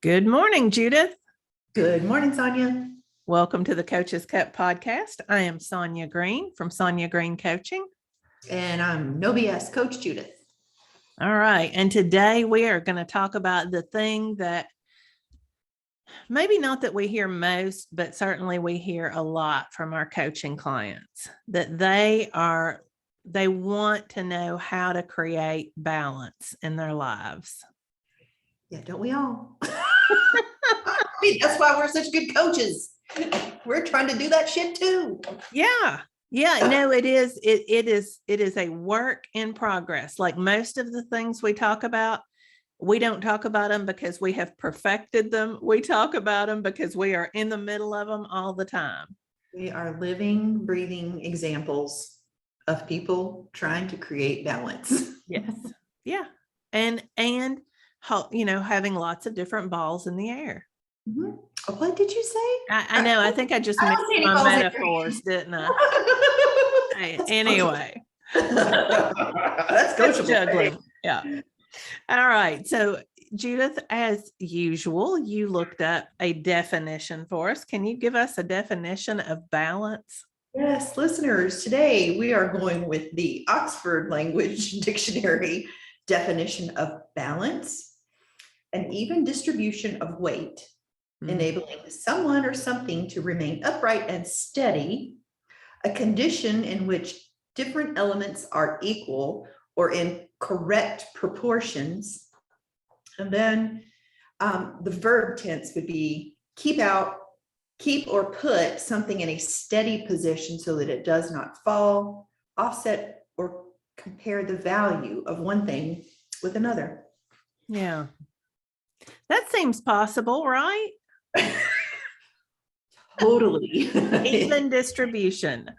Good morning, Judith. Good morning, Sonya. Welcome to the Coach's Cup podcast. I am Sonya Green from Sonya Green Coaching. And I'm No BS Coach Judith. All right. And today we are going to talk about the thing that maybe not that we hear most, but certainly we hear a lot from our coaching clients, that they want to know how to create balance in their lives. Yeah, don't we all? I mean, that's why we're such good coaches. We're trying to do that shit too. Yeah. No, it is. It is a work in progress. Like most of the things we talk about, we don't talk about them because we have perfected them. We talk about them because we are in the middle of them all the time. We are living, breathing examples of people trying to create balance. Yes. Yeah. And having lots of different balls in the air. Mm-hmm. What did you say? I know. I think I just mixed my metaphors, didn't I? Anyway. That's coachable. Juggling. Yeah. All right. So, Judith, as usual, you looked up a definition for us. Can you give us a definition of balance? Yes, listeners, today we are going with the Oxford Language Dictionary definition of balance: an even distribution of weight, enabling someone or something to remain upright and steady, a condition in which different elements are equal or in correct proportions. And then the verb tense would be keep or put something in a steady position so that it does not fall, offset, or compare the value of one thing with another. Yeah. That seems possible, right? Totally. Even distribution.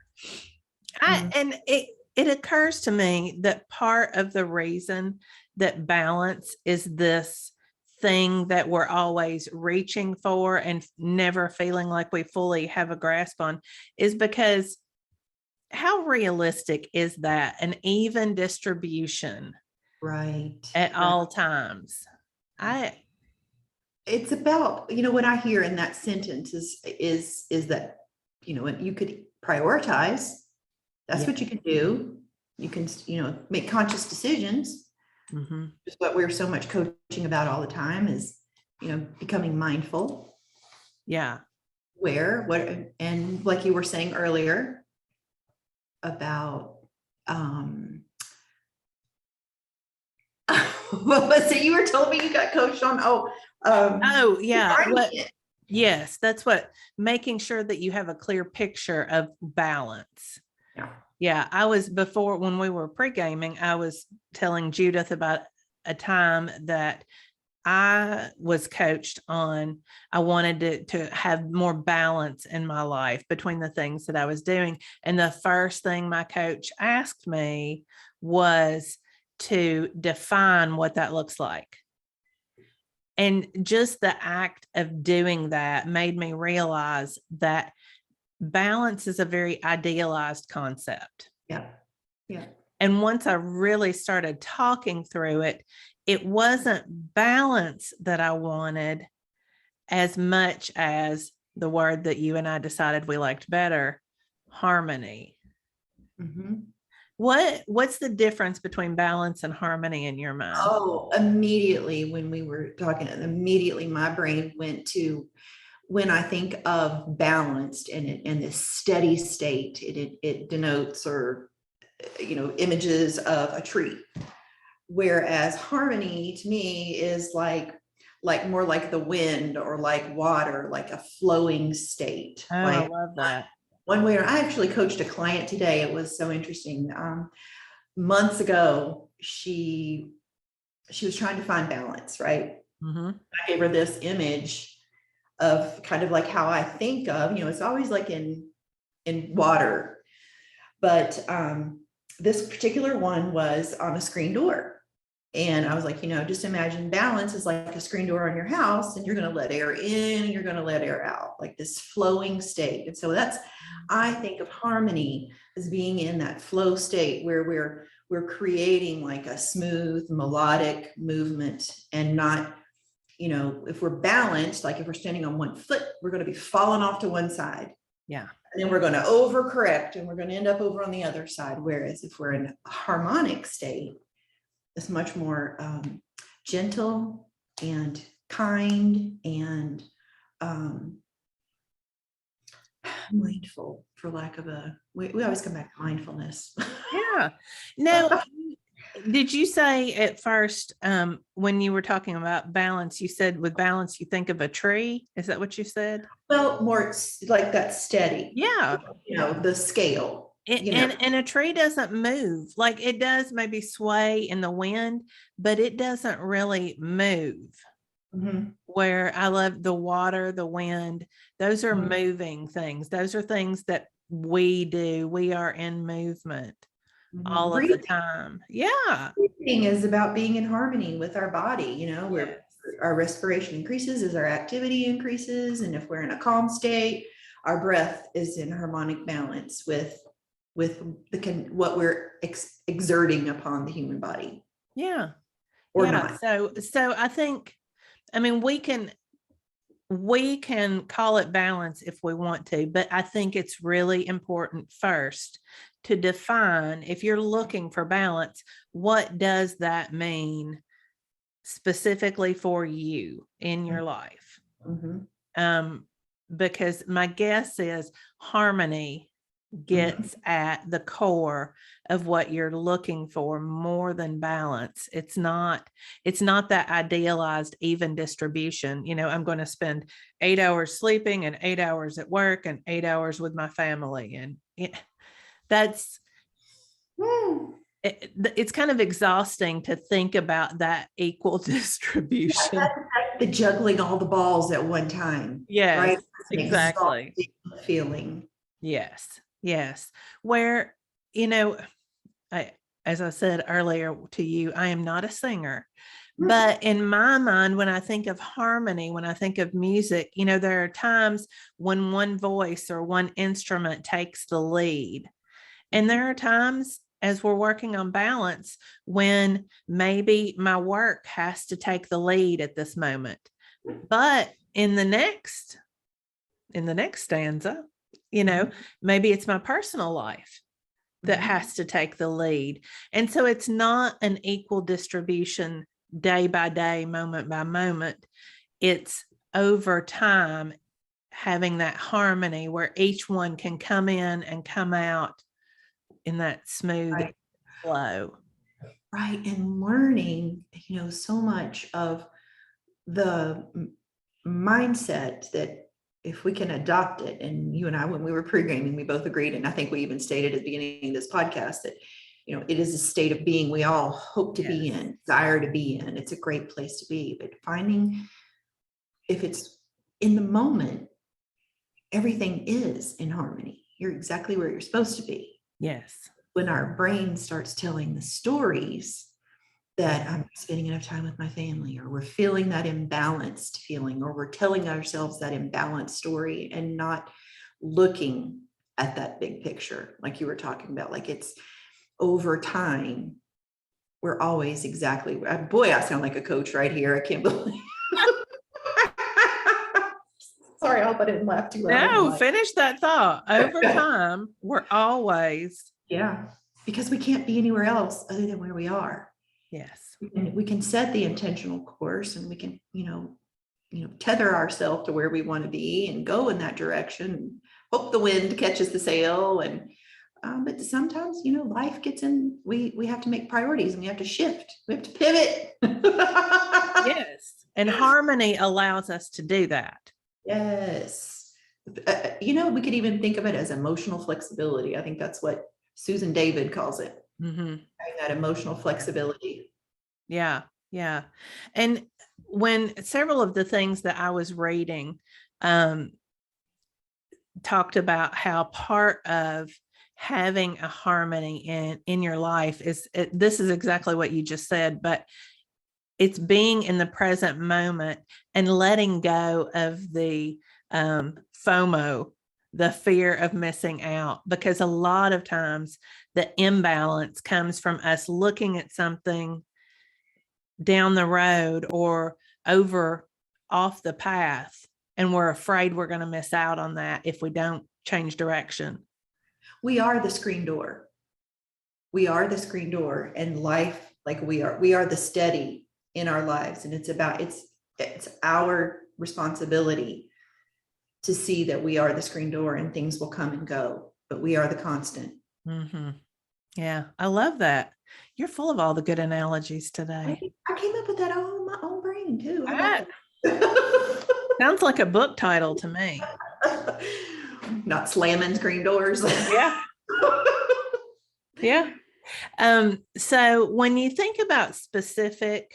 And it occurs to me that part of the reason that balance is this thing that we're always reaching for and never feeling like we fully have a grasp on is because how realistic is that? An even distribution, right, at all times. It's about, what I hear in that sentence is that, you could prioritize. That's what you can do. You can, make conscious decisions. Mm-hmm. Just what we're so much coaching about all the time is, becoming mindful. Yeah. And like you were saying earlier about, what was it you were telling me you got coached on? Yeah. Yes, that's what, making sure that you have a clear picture of balance. Yeah. I was before, when we were pre-gaming, I was telling Judith about a time that I was coached on. I wanted to have more balance in my life between the things that I was doing. And the first thing my coach asked me was to define what that looks like. And just the act of doing that made me realize that balance is a very idealized concept. Yeah. And once I really started talking through it, it wasn't balance that I wanted as much as the word that you and I decided we liked better, harmony. Mm-hmm. What's the difference between balance and harmony in your mind? Oh, immediately when we were talking, immediately my brain went to, when I think of balanced and in this steady state, it denotes or, images of a tree. Whereas harmony to me is like more like the wind or like water, like a flowing state. Oh, I love that. One way, I actually coached a client today. It was so interesting. Months ago, she was trying to find balance, right? Mm-hmm. I gave her this image of kind of like how I think of, it's always like in water, but this particular one was on a screen door. And I was like, just imagine balance is like a screen door on your house, and you're going to let air in and you're going to let air out, like this flowing state. And so I think of harmony as being in that flow state where we're creating like a smooth melodic movement and not if we're balanced, like if we're standing on one foot, we're going to be falling off to one side. Yeah. And then we're going to overcorrect and we're going to end up over on the other side. Whereas if we're in a harmonic state, it's much more gentle and kind and mindful, for lack of we always come back to mindfulness. Yeah. Now, did you say at first, when you were talking about balance, you said with balance, you think of a tree? Is that what you said? Well, more like that steady. Yeah. The scale. And a tree doesn't move. Like it does maybe sway in the wind, but it doesn't really move. Mm-hmm. Where I love the water, the wind, those are moving things. Those are things that we do. We are in movement all of the time. Yeah. Breathing is about being in harmony with our body, where Yes. our respiration increases as our activity increases. And if we're in a calm state, our breath is in harmonic balance with what we're exerting upon the human body. Yeah. Or yeah. not. So I think, we can call it balance if we want to, but I think it's really important first to define, if you're looking for balance, what does that mean specifically for you in your life? Mm-hmm. Because my guess is harmony gets at the core of what you're looking for more than balance. It's not that idealized even distribution. I'm going to spend 8 hours sleeping and 8 hours at work and 8 hours with my family. And it's kind of exhausting to think about that equal distribution. The juggling all the balls at one time. Yes, right? Exactly. Feeling. Yes. Where, as I said earlier to you, I am not a singer, but in my mind, when I think of harmony, when I think of music, there are times when one voice or one instrument takes the lead. And there are times as we're working on balance when maybe my work has to take the lead at this moment. But in the next stanza, maybe it's my personal life that has to take the lead. And so it's not an equal distribution day by day, moment by moment. It's over time having that harmony where each one can come in and come out in that smooth flow. Right. And learning, so much of the mindset that if we can adopt it, and you and I, when we were pre-gaming, we both agreed, and I think we even stated at the beginning of this podcast that, it is a state of being we all hope to be in, desire to be in. It's a great place to be, but finding if it's in the moment, everything is in harmony. You're exactly where you're supposed to be. Yes. When our brain starts telling the stories that I'm spending enough time with my family, or we're feeling that imbalanced feeling, or we're telling ourselves that imbalanced story and not looking at that big picture, like you were talking about, like it's over time, we're always exactly, boy, I sound like a coach right here. I can't believe. Sorry, I hope I didn't laugh too loud. No, finish that thought. Over time, we're always. Yeah, because we can't be anywhere else other than where we are. Yes. We can set the intentional course, and we can, tether ourselves to where we want to be and go in that direction. Hope the wind catches the sail. And but sometimes, life gets in. We have to make priorities, and we have to shift. We have to pivot. Yes, and harmony allows us to do that. Yes. We could even think of it as emotional flexibility. I think that's what Susan David calls it. Having that emotional flexibility. Yeah. And when several of the things that I was reading talked about how part of having a harmony in your life this is exactly what you just said, but it's being in the present moment and letting go of the FOMO, the fear of missing out, because a lot of times the imbalance comes from us looking at something down the road or over off the path and we're afraid we're going to miss out on that if we don't change direction. We are the screen door. We are the screen door, and life, like we are the steady in our lives. And it's our responsibility to see that we are the screen door, and things will come and go, but we are the constant. Mm-hmm. Yeah, I love that. You're full of all the good analogies today. I came up with that all in my own brain too. How about Sounds like a book title to me. that? Not slamming screen doors. Yeah. Yeah. So when you think about specific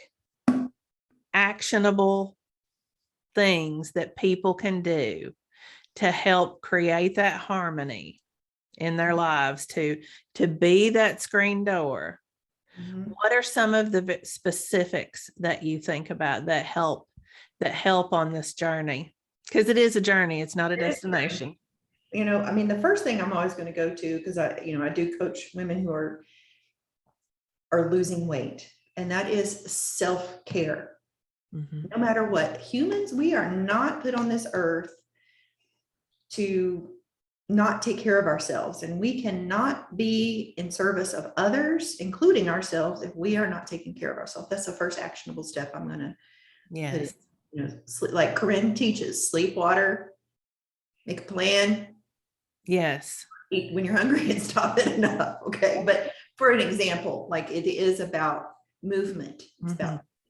actionable things that people can do to help create that harmony in their lives, to be that screen door, what are some of the specifics that you think about that help on this journey? Because it is a journey, it's not a destination. I mean, the first thing I'm always going to go to, because I do coach women who are losing weight, and that is self-care. No matter what, humans, we are not put on this earth to not take care of ourselves, and we cannot be in service of others, including ourselves, if we are not taking care of ourselves. That's the first actionable step I'm going to Yes. like Corinne teaches, sleep, water, make a plan. Yes. Eat when you're hungry and stop it enough. Okay. But for an example, like it is about movement. It's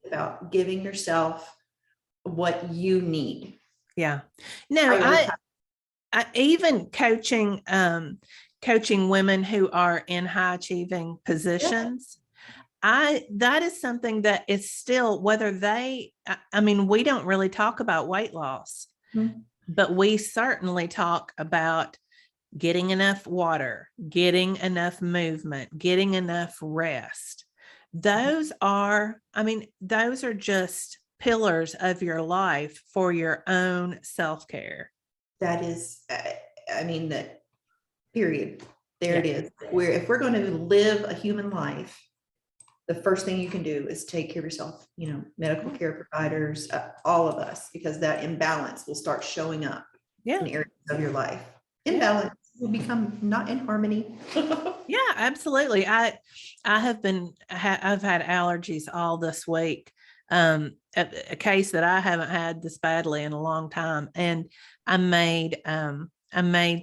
about giving yourself what you need. Yeah. No, I even coaching women who are in high achieving positions. That is something that is still, whether we don't really talk about weight loss, but we certainly talk about getting enough water, getting enough movement, getting enough rest. Those are just pillars of your life for your own self-care. That is, that period. There it is. If we're going to live a human life, the first thing you can do is take care of yourself, medical care providers, all of us, because that imbalance will start showing up in areas of your life. Imbalance will become not in harmony. Yeah, absolutely. I've had allergies all this week. A case that I haven't had this badly in a long time. And I made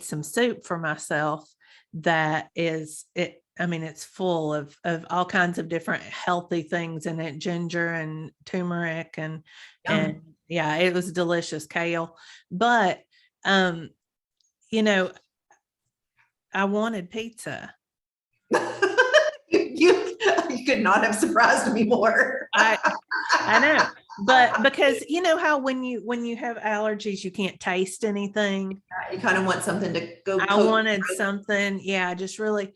some soup for myself that is it's full of all kinds of different healthy things in it, ginger and turmeric and yeah, it was delicious, kale. But I wanted pizza. You could not have surprised me more. I know, but because how when you have allergies, you can't taste anything. You kind of want something to go. I wanted something, just really.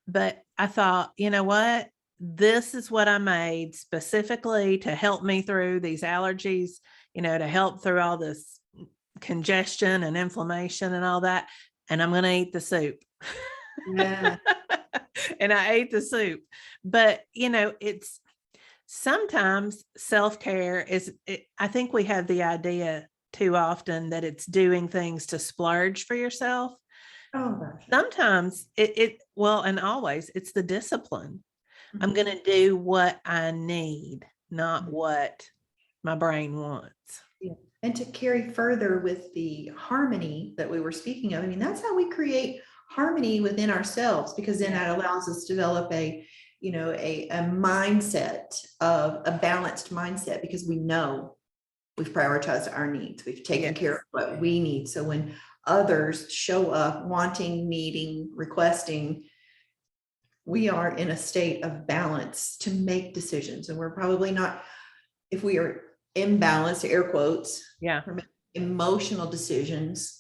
But I thought, you know what? This is what I made specifically to help me through these allergies, to help through all this congestion and inflammation and all that. And I'm going to eat the soup. Yeah. And I ate the soup. But, it's sometimes self-care I think we have the idea too often that it's doing things to splurge for yourself. Oh, gosh. Sometimes and always it's the discipline. I'm going to do what I need, not what my brain wants. Yeah. And to carry further with the harmony that we were speaking of, that's how we create harmony within ourselves, because then that allows us to develop a mindset of a balanced mindset, because we know we've prioritized our needs. We've taken care of what we need. So when others show up wanting, needing, requesting, we are in a state of balance to make decisions. And we're probably not, if we are imbalanced, air quotes, we're making emotional decisions.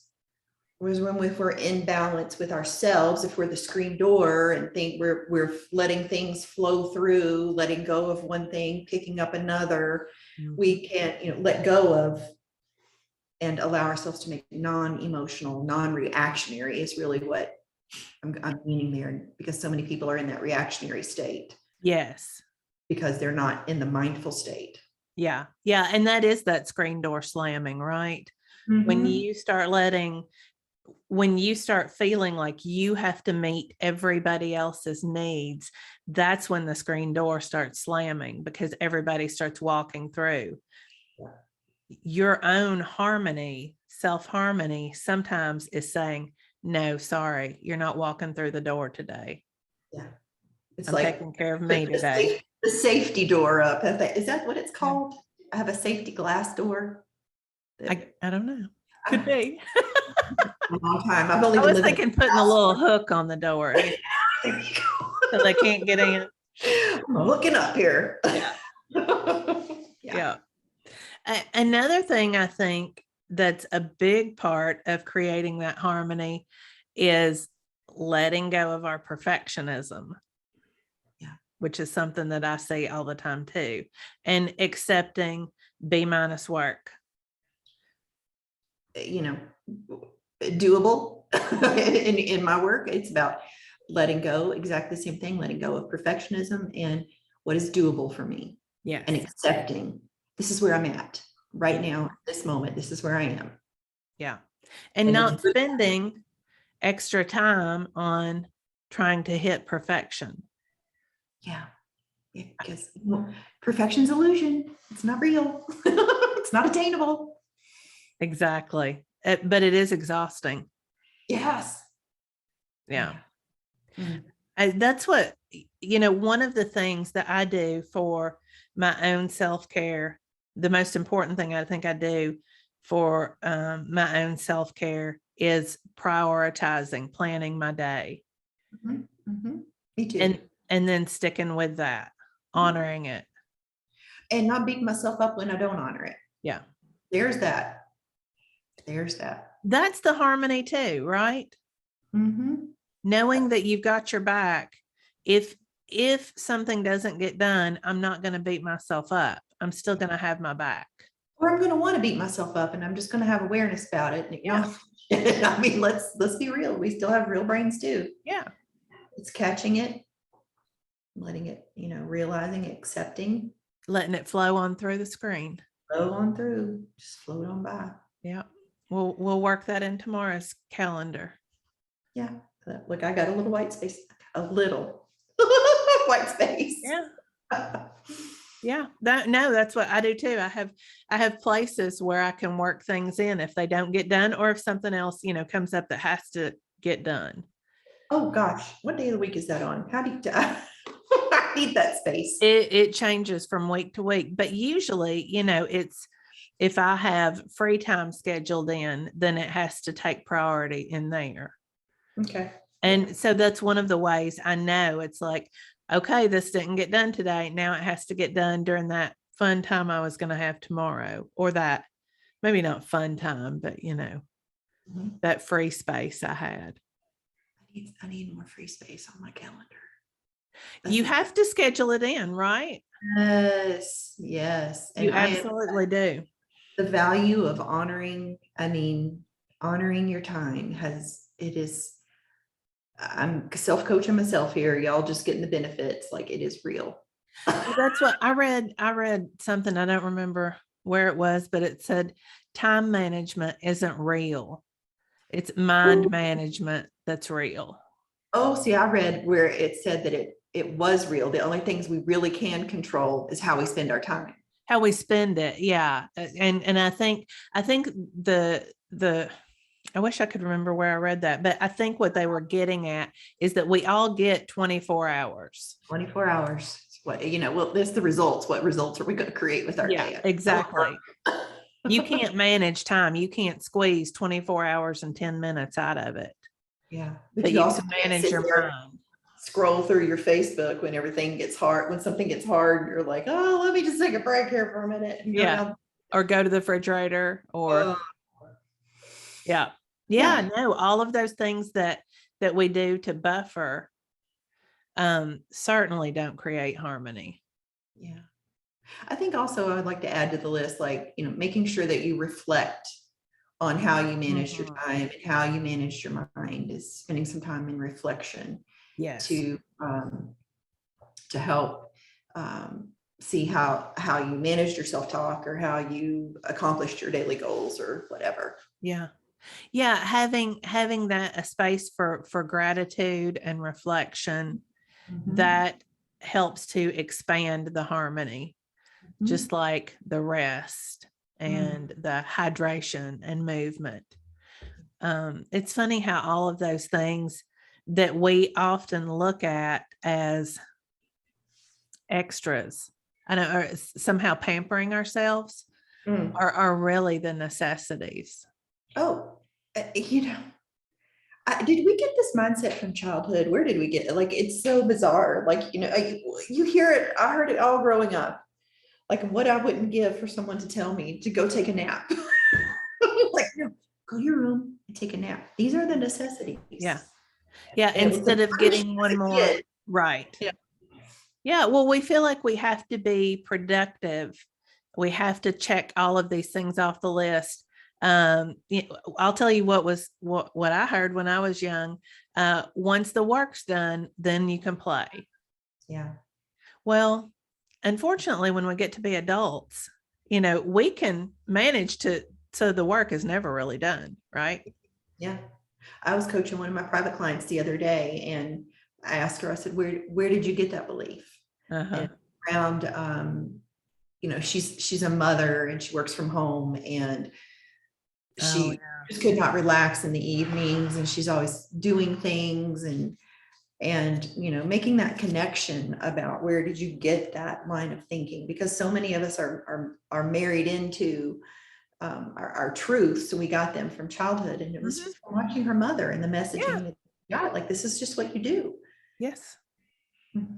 Whereas if we're in balance with ourselves, if we're the screen door and think we're letting things flow through, letting go of one thing, picking up another, we can't, let go of and allow ourselves to make non-emotional, non-reactionary is really what I'm meaning there, because so many people are in that reactionary state. Yes. Because they're not in the mindful state. Yeah. Yeah. And that is that screen door slamming, right? When Mhm. you start when you start feeling like you have to meet everybody else's needs, that's when the screen door starts slamming because everybody starts walking through. Your own harmony, self-harmony sometimes is saying, no, sorry, you're not walking through the door today. Yeah. It's I'm like taking care of put me today. the safety door up. Is that what it's Yeah. called? I have a safety glass door. I don't know. Could be. A long time. I've only I been was living in thinking the putting a house. little hook on the door There you so they can't get in. go. I'm looking up here. Yeah. Yeah. Another thing I think that's a big part of creating that harmony is letting go of our perfectionism. Yeah. Which is something that I see all the time too, and accepting B- work. You know, doable in my work. It's about letting go, exactly the same thing, letting go of perfectionism and what is doable for me. Yes. And accepting this is where I'm at right Yeah. now, this moment, this is where I am. Yeah. And not spending extra time on trying to hit perfection. Yeah. Because perfection's illusion. It's not real. It's not attainable. Exactly. But it is exhausting. Yes. Yeah. Mm. That's what, one of the things that I do for my own self-care, the most important thing I think I do for my own self-care is prioritizing, planning my day. Mhm, mhm. Me too. And then sticking with that, honoring it. And not beating myself up when I don't honor it. Yeah. There's that. There's that. That's the harmony too, right? Mm-hmm. Knowing that you've got your back. If something doesn't get done, I'm not going to beat myself up. I'm still going to have my back. Or I'm going to want to beat myself up, and I'm just going to have awareness about it. You know, I mean, let's be real. We still have real brains too. Yeah. It's catching it, letting it, realizing, accepting, Letting it flow on through the screen. flow on through, just float on by. Yeah. We'll work that in tomorrow's calendar. Yeah. Look, I got a little white space, a little white space. Yeah. Yeah. That's what I do too. I have places where I can work things in if they don't get done, or if something else, comes up that has to get done. Oh gosh, what day of the week is that on? How do you, I need that space. It changes from week to week, but usually, it's, if I have free time scheduled in, then it has to take priority in there. Okay. And so that's one of the ways I know it's like, okay, this didn't get done today. Now it has to get done during that fun time I was going to have tomorrow, or that maybe not fun time, but that free space I had. I need more free space on my calendar. You have to schedule it in, right? Yes. Yes. You absolutely do. The value of honoring your time I'm self-coaching myself here. Y'all just getting the benefits. Like, it is real. Well, that's what I read. I read something, I don't remember where it was, but it said time management isn't real. It's mind management that's real. Oh, see, I read where it said that it was real. The only things we really can control is how we spend our time. How we spend it. Yeah. And I think the I wish I could remember where I read that, but I think what they were getting at is that we all get 24 hours. 24 hours. Well, there's the results. What results are we going to create with our day? Exactly. You can't manage time. You can't squeeze 24 hours and 10 minutes out of it. Yeah. But you also manage your mind. Scroll through your Facebook when everything gets hard. When something gets hard, you're like, oh, let me just take a break here for a minute. Yeah. Or go to the refrigerator or no, all of those things that we do to buffer certainly don't create harmony. Yeah. I think also I would like to add to the list, like, making sure that you reflect on how you manage your time and how you manage your mind, is spending some time in reflection. Yes. To help see how you managed your self-talk or how you accomplished your daily goals or whatever. Yeah. Yeah. Having that a space for gratitude and reflection, that helps to expand the harmony, just like the rest and the hydration and movement. It's funny how all of those things that we often look at as extras, I know, or somehow pampering ourselves, are really the necessities. Oh, you know, did we get this mindset from childhood? Where did we get it? Like, it's so bizarre. Like, you know, you hear it. I heard it all growing up. Like, what I wouldn't give for someone to tell me to go take a nap. Like, no, go to your room and take a nap. These are the necessities. Yeah. Yeah. And Instead of getting one more. Right. Yeah. Yeah. Well, we feel like we have to be productive. We have to check all of these things off the list. I'll tell you what I heard when I was young. Once the work's done, then you can play. Yeah. Well, unfortunately, when we get to be adults, we can manage so the work is never really done, right? Yeah. I was coaching one of my private clients the other day, and I asked her, I said, where did you get that belief? And around, she's a mother and she works from home, and she just could not relax in the evenings, and she's always doing things and making that connection about where did you get that line of thinking, because so many of us are married into our truths, and we got them from childhood, and it was just from watching her mother and the messaging that she got, like, this is just what you do. Yes.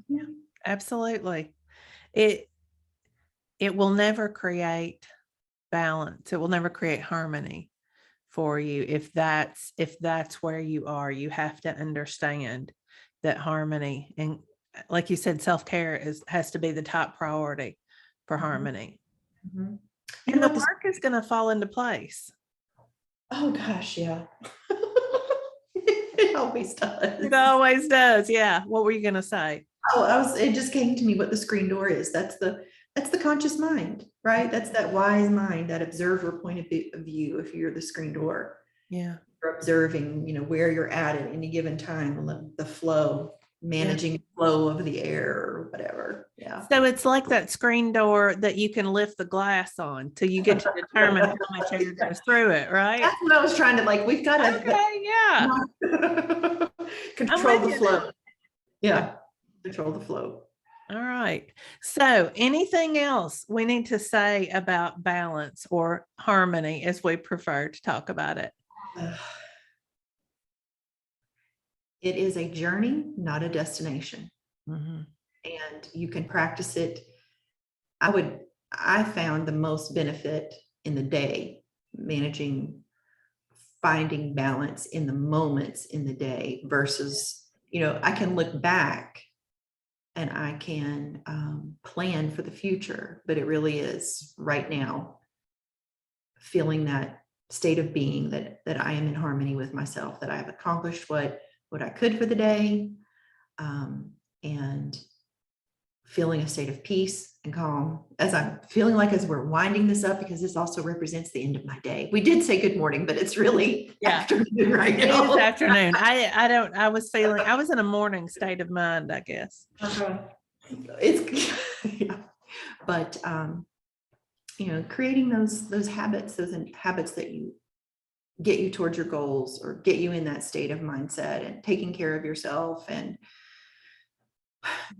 Yeah, absolutely. It will never create balance. It will never create harmony for you. If that's where you are, you have to understand that harmony, and like you said, self-care has to be the top priority for harmony. And the work is going to fall into place. Oh gosh, yeah. It always does. It always does. Yeah. What were you going to say? Oh, it just came to me what the screen door is. That's the conscious mind, right? That's that wise mind, that observer point of view. If you're the screen door, yeah, you're observing, where you're at any given time, the flow, managing the flow of the air or whatever. Yeah. So it's like that screen door that you can lift the glass on till you get to determine how much air goes through it, right? That's what I was trying to, like, we've got to control the flow. Yeah. Control the flow. All right. So anything else we need to say about balance or harmony, as we prefer to talk about it? It is a journey, not a destination. And you can practice it. I found the most benefit in the day finding balance in the moments in the day versus, I can look back and I can plan for the future, but it really is right now, feeling that state of being that I am in harmony with myself, that I have accomplished what I could for the day, and feeling a state of peace and calm as I'm feeling like, as we're winding this up, because this also represents the end of my day. We did say good morning, but it's really afternoon right now. It is afternoon. I was in a morning state of mind, I guess. It's yeah. But creating those habits that you get you towards your goals or get you in that state of mindset, and taking care of yourself and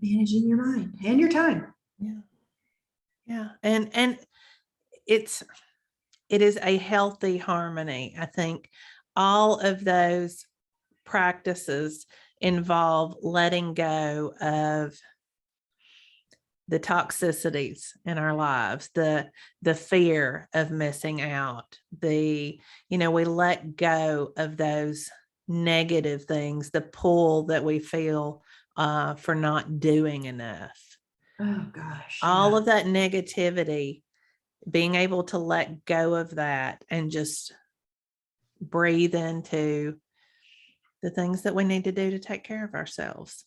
managing your mind and your time. Yeah. And it is a healthy harmony. I think all of those practices involve letting go of the toxicities in our lives, the fear of missing out, we let go of those negative things, the pull that we feel for not doing enough. Oh gosh. All of that negativity, being able to let go of that and just breathe into the things that we need to do to take care of ourselves.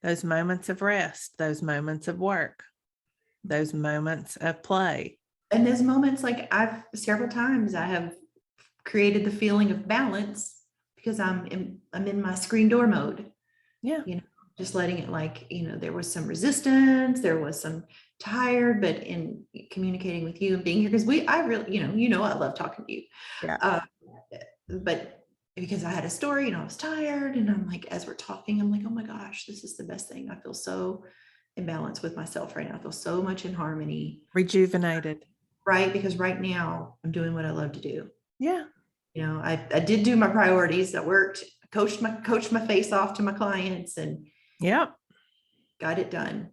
Those moments of rest, those moments of work. those moments of play. And those moments, like several times I have created the feeling of balance because I'm in my screen door mode. Yeah. Just letting it, like, there was some resistance, there was some tired, but in communicating with you and being here, because I really, I love talking to you. Yeah. But because I had a story and I was tired, and I'm like, as we're talking, I'm like, oh my gosh, this is the best thing. I feel so in balance with myself right now. I feel so much in harmony. Rejuvenated. Right. Because right now I'm doing what I love to do. Yeah. I did do my priorities. I worked, coached my face off to my clients, and got it done.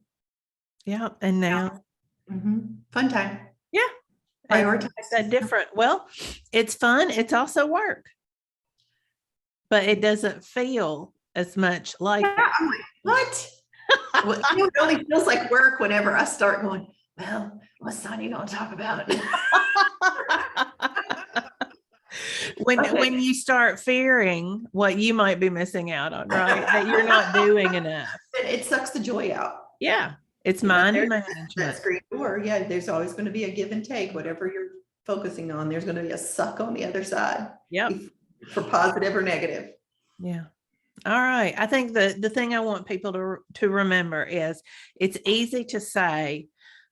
Yeah. And now. Fun time. Yeah. Prioritize. That different. Well, it's fun. It's also work. But it doesn't feel as much like that. I'm like, what? Well, it only feels like work whenever I start going, well, what's Sonya going to talk about? When you start fearing what you might be missing out on, right? That you're not doing enough. It sucks the joy out. Yeah. It's mind management. That screen door. Yeah. There's always going to be a give and take. Whatever you're focusing on, there's going to be a suck on the other side. Yep. For positive or negative. Yeah. All right. I think the thing I want people to remember is it's easy to say,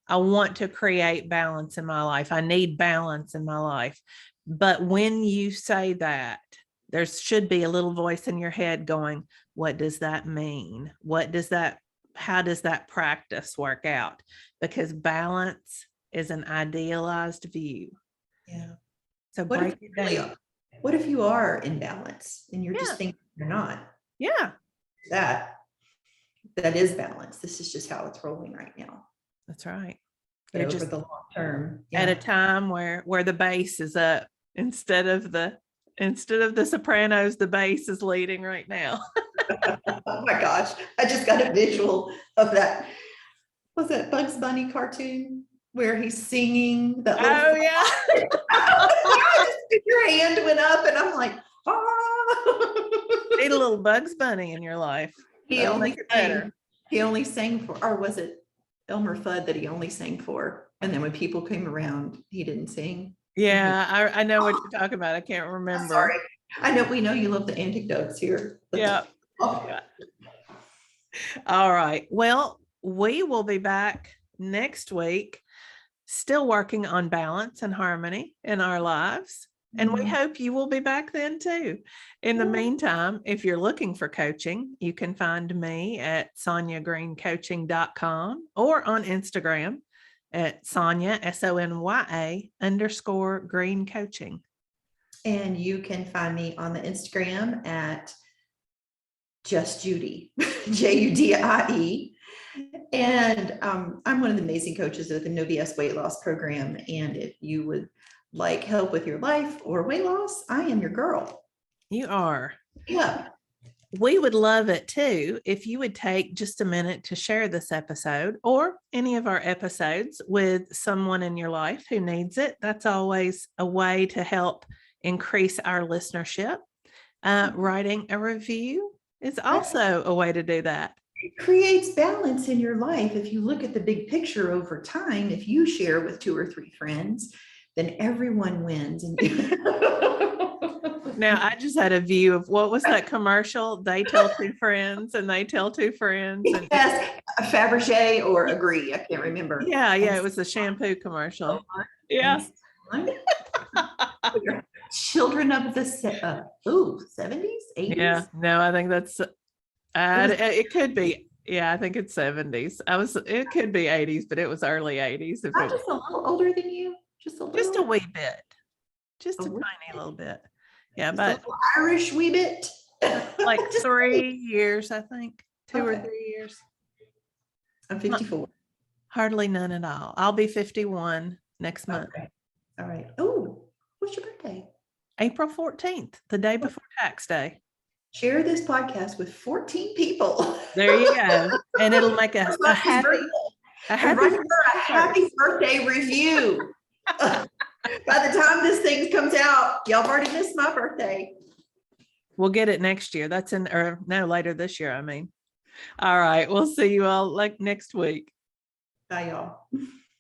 I want to create balance in my life. I need balance in my life. But when you say that, there should be a little voice in your head going, what does that mean? How does that practice work out? Because balance is an idealized view. Yeah. So break it down. What if you are in balance and you're just thinking you're not? Yeah. That is balance. This is just how it's rolling right now. That's right. But over the long term. At a time where the bass is up instead of the sopranos, the bass is leading right now. Oh my gosh. I just got a visual of that. Was that Bugs Bunny cartoon where he's singing? Oh yeah. Your hand went up and I'm like, oh. Need a little Bugs Bunny in your life. He only sang for, or was it Elmer Fudd that he only sang for? And then when people came around, he didn't sing. Yeah, I know what you're talking about. I can't remember. Sorry. I know, we know you love the anecdotes here. Yeah. Yeah. All right. Well, we will be back next week, still working on balance and harmony in our lives. And we hope you will be back then too. In the meantime, if you're looking for coaching, you can find me at sonyagreencoaching.com or on Instagram at Sonya, SONYA_green coaching. And you can find me on the Instagram at just Judy, JUDIE. And I'm one of the amazing coaches of the No BS weight loss program. And if you would like help with your life or weight loss, I am your girl. You are. Yeah. We would love it too if you would take just a minute to share this episode or any of our episodes with someone in your life who needs it. That's always a way to help increase our listenership. Writing a review is also a way to do that. It creates balance in your life. If you look at the big picture over time, if you share with 2 or 3 friends, then everyone wins. Now, I just had a view of what was that commercial? They tell 2 friends and they tell 2 friends. And yes, a Fabergé or Agree. I can't remember. Yeah, it was a shampoo commercial. Yeah. Children of the 70s, 80s. Yeah, no, I think that's it could be. Yeah, I think it's 70s. It could be 80s, but it was early 80s. I'm just a little older than you. Just a wee bit. Just a tiny little bit. Yeah, but Irish wee bit. Like 3 years, I think. 2 or 3 years. I'm 54. Hardly none at all. I'll be 51 next month. Okay. All right. Oh, what's your birthday? April 14th, the day before tax day. Share this podcast with 14 people. There you go. And it'll make a happy birthday review. By the time this thing comes out, y'all have already missed my birthday. We'll get it next year. Later this year, I mean. All right. We'll see you all next week. Bye, y'all.